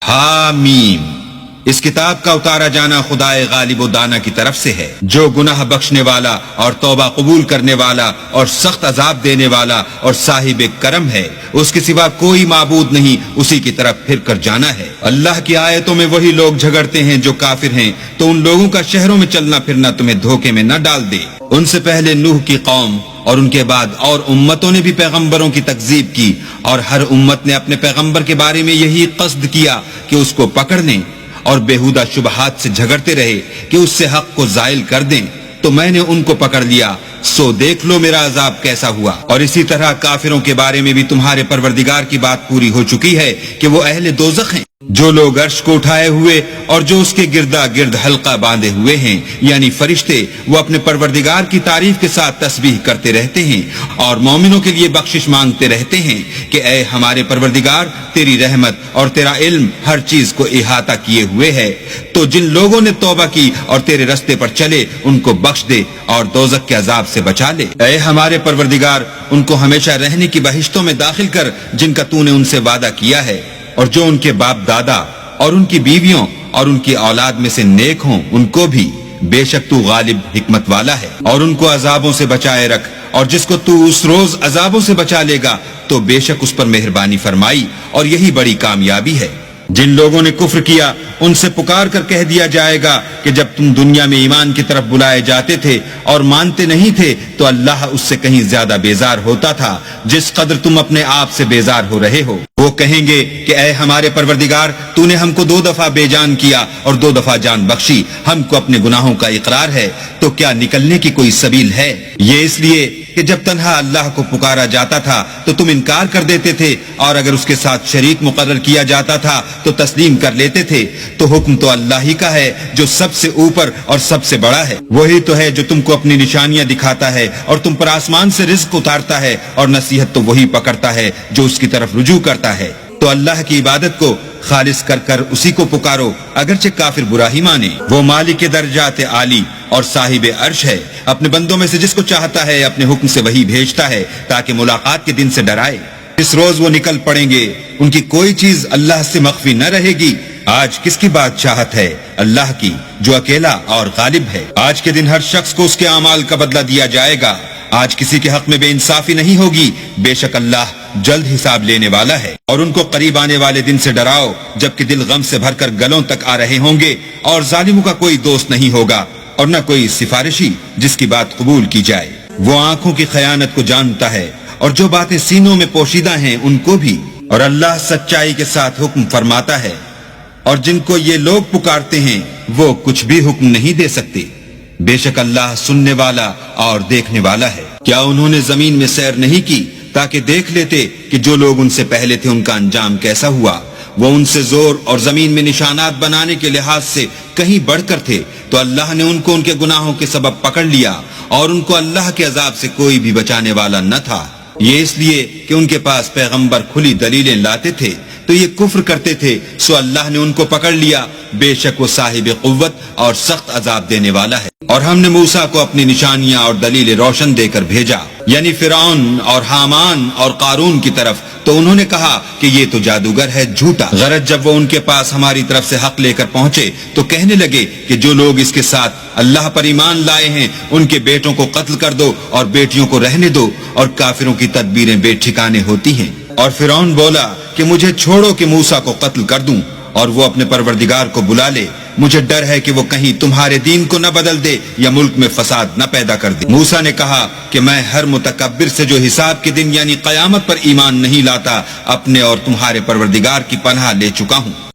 حامیم۔ اس کتاب کا اتارا جانا خدائے غالب و دانا کی طرف سے ہے، جو گناہ بخشنے والا اور توبہ قبول کرنے والا اور سخت عذاب دینے والا اور صاحب کرم ہے۔ اس کے سوا کوئی معبود نہیں، اسی کی طرف پھر کر جانا ہے۔ اللہ کی آیتوں میں وہی لوگ جھگڑتے ہیں جو کافر ہیں، تو ان لوگوں کا شہروں میں چلنا پھرنا تمہیں دھوکے میں نہ ڈال دے۔ ان سے پہلے نوح کی قوم اور ان کے بعد اور امتوں نے بھی پیغمبروں کی تکذیب کی، اور ہر امت نے اپنے پیغمبر کے بارے میں یہی قصد کیا کہ اس کو پکڑ لیں اور بےہودہ شبہات سے جھگڑتے رہے کہ اس سے حق کو زائل کر دیں، تو میں نے ان کو پکڑ لیا، سو دیکھ لو میرا عذاب کیسا ہوا۔ اور اسی طرح کافروں کے بارے میں بھی تمہارے پروردگار کی بات پوری ہو چکی ہے کہ وہ اہل دوزخ ہیں۔ جو لوگ عرش کو اٹھائے ہوئے اور جو اس کے گردا گرد حلقہ باندھے ہوئے ہیں، یعنی فرشتے، وہ اپنے پروردگار کی تعریف کے ساتھ تسبیح کرتے رہتے ہیں اور مومنوں کے لیے بخشش مانگتے رہتے ہیں کہ اے ہمارے پروردگار، تیری رحمت اور تیرا علم ہر چیز کو احاطہ کیے ہوئے ہے، تو جن لوگوں نے توبہ کی اور تیرے رستے پر چلے ان کو بخش دے اور دوزخ کے عذاب سے بچا لے۔ اے ہمارے پروردگار، ان کو ہمیشہ رہنے کی بہشتوں میں داخل کر جن کا تو نے ان سے وعدہ کیا ہے، اور جو ان کے باپ دادا اور ان کی بیویوں اور ان کی اولاد میں سے نیک ہوں ان کو بھی، بے شک تو غالب حکمت والا ہے۔ اور ان کو عذابوں سے بچائے رکھ، اور جس کو تو اس روز عذابوں سے بچا لے گا تو بے شک اس پر مہربانی فرمائی، اور یہی بڑی کامیابی ہے۔ جن لوگوں نے کفر کیا ان سے پکار کر کہہ دیا جائے گا کہ جب تم دنیا میں ایمان کی طرف بلائے جاتے تھے اور مانتے نہیں تھے تو اللہ اس سے کہیں زیادہ بیزار ہوتا تھا جس قدر تم اپنے آپ سے بیزار ہو رہے ہو۔ وہ کہیں گے کہ اے ہمارے پروردگار، تو نے ہم کو 2 دفعہ بے جان کیا اور 2 دفعہ جان بخشی، ہم کو اپنے گناہوں کا اقرار ہے، تو کیا نکلنے کی کوئی سبیل ہے؟ یہ اس لیے کہ جب تنہا اللہ کو پکارا جاتا تھا تو تم انکار کر دیتے تھے، اور اگر اس کے ساتھ شریک مقرر کیا جاتا تھا تو تسلیم کر لیتے تھے۔ تو حکم تو اللہ ہی کا ہے جو سب سے اوپر اور سب سے بڑا ہے۔ وہی تو ہے جو تم کو اپنی نشانیاں دکھاتا ہے اور تم پر آسمان سے رزق اتارتا ہے، اور نصیحت تو وہی پکڑتا ہے جو اس کی طرف رجوع کرتا ہے۔ تو اللہ کی عبادت کو خالص کر کر اسی کو پکارو، اگرچہ کافر برا ہی مانے۔ وہ مالک درجات عالی اور صاحب عرش ہے، اپنے بندوں میں سے جس کو چاہتا ہے اپنے حکم سے وہی بھیجتا ہے تاکہ ملاقات کے دن سے ڈرائے۔ اس روز وہ نکل پڑیں گے، ان کی کوئی چیز اللہ سے مخفی نہ رہے گی۔ آج کس کی بادشاہت ہے؟ اللہ کی، جو اکیلا اور غالب ہے۔ آج کے دن ہر شخص کو اس کے اعمال کا بدلہ دیا جائے گا۔ آج کسی کے حق میں بے انصافی نہیں ہوگی، بے شک اللہ جلد حساب لینے والا ہے۔ اور ان کو قریب آنے والے دن سے ڈراؤ جبکہ دل غم سے بھر کر گلوں تک آ رہے ہوں گے، اور ظالموں کا کوئی دوست نہیں ہوگا اور نہ کوئی سفارشی جس کی بات قبول کی جائے۔ وہ آنکھوں کی خیانت کو جانتا ہے اور جو باتیں سینوں میں پوشیدہ ہیں ان کو بھی، اور اللہ سچائی کے ساتھ حکم فرماتا ہے، اور جن کو یہ لوگ پکارتے ہیں وہ کچھ بھی حکم نہیں دے سکتے، بے شک اللہ سننے والا اور دیکھنے والا ہے۔ کیا انہوں نے زمین میں سیر نہیں کی تاکہ دیکھ لیتے کہ جو لوگ ان سے پہلے تھے ان کا انجام کیسا ہوا؟ وہ ان سے زور اور زمین میں نشانات بنانے کے لحاظ سے کہیں بڑھ کر تھے، تو اللہ نے ان کو ان کے گناہوں کے سبب پکڑ لیا، اور ان کو اللہ کے عذاب سے کوئی بھی بچانے والا نہ تھا۔ یہ اس لیے کہ ان کے پاس پیغمبر کھلی دلیلیں لاتے تھے تو یہ کفر کرتے تھے، سو اللہ نے ان کو پکڑ لیا، بے شک وہ صاحب قوت اور سخت عذاب دینے والا ہے۔ اور ہم نے موسیٰ کو اپنی نشانیاں اور دلیل روشن دے کر بھیجا، یعنی فرعون اور حامان اور قارون کی طرف، تو انہوں نے کہا کہ یہ تو جادوگر ہے جھوٹا۔ غرض جب وہ ان کے پاس ہماری طرف سے حق لے کر پہنچے تو کہنے لگے کہ جو لوگ اس کے ساتھ اللہ پر ایمان لائے ہیں ان کے بیٹوں کو قتل کر دو اور بیٹیوں کو رہنے دو، اور کافروں کی تدبیریں بے ٹھکانے ہوتی ہیں۔ اور فرعون بولا کہ مجھے چھوڑو کہ موسیٰ کو قتل کر دوں اور وہ اپنے پروردگار کو بلا لے، مجھے ڈر ہے کہ وہ کہیں تمہارے دین کو نہ بدل دے یا ملک میں فساد نہ پیدا کر دے۔ موسیٰ نے کہا کہ میں ہر متکبر سے جو حساب کے دن یعنی قیامت پر ایمان نہیں لاتا اپنے اور تمہارے پروردگار کی پناہ لے چکا ہوں۔